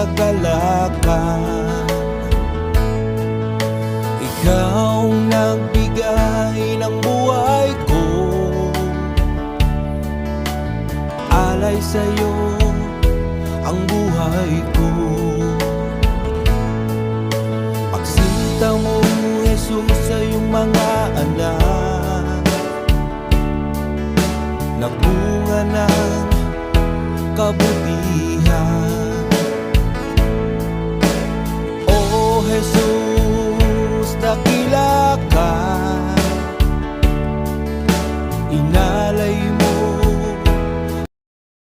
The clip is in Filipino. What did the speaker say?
kagalakan. Ikaw nagbigay ng buhay ko, alay sa'yo ang buhay ko. Pagsinta mo, Jesus, sa iyong mga anak, nagbunga ng kabuti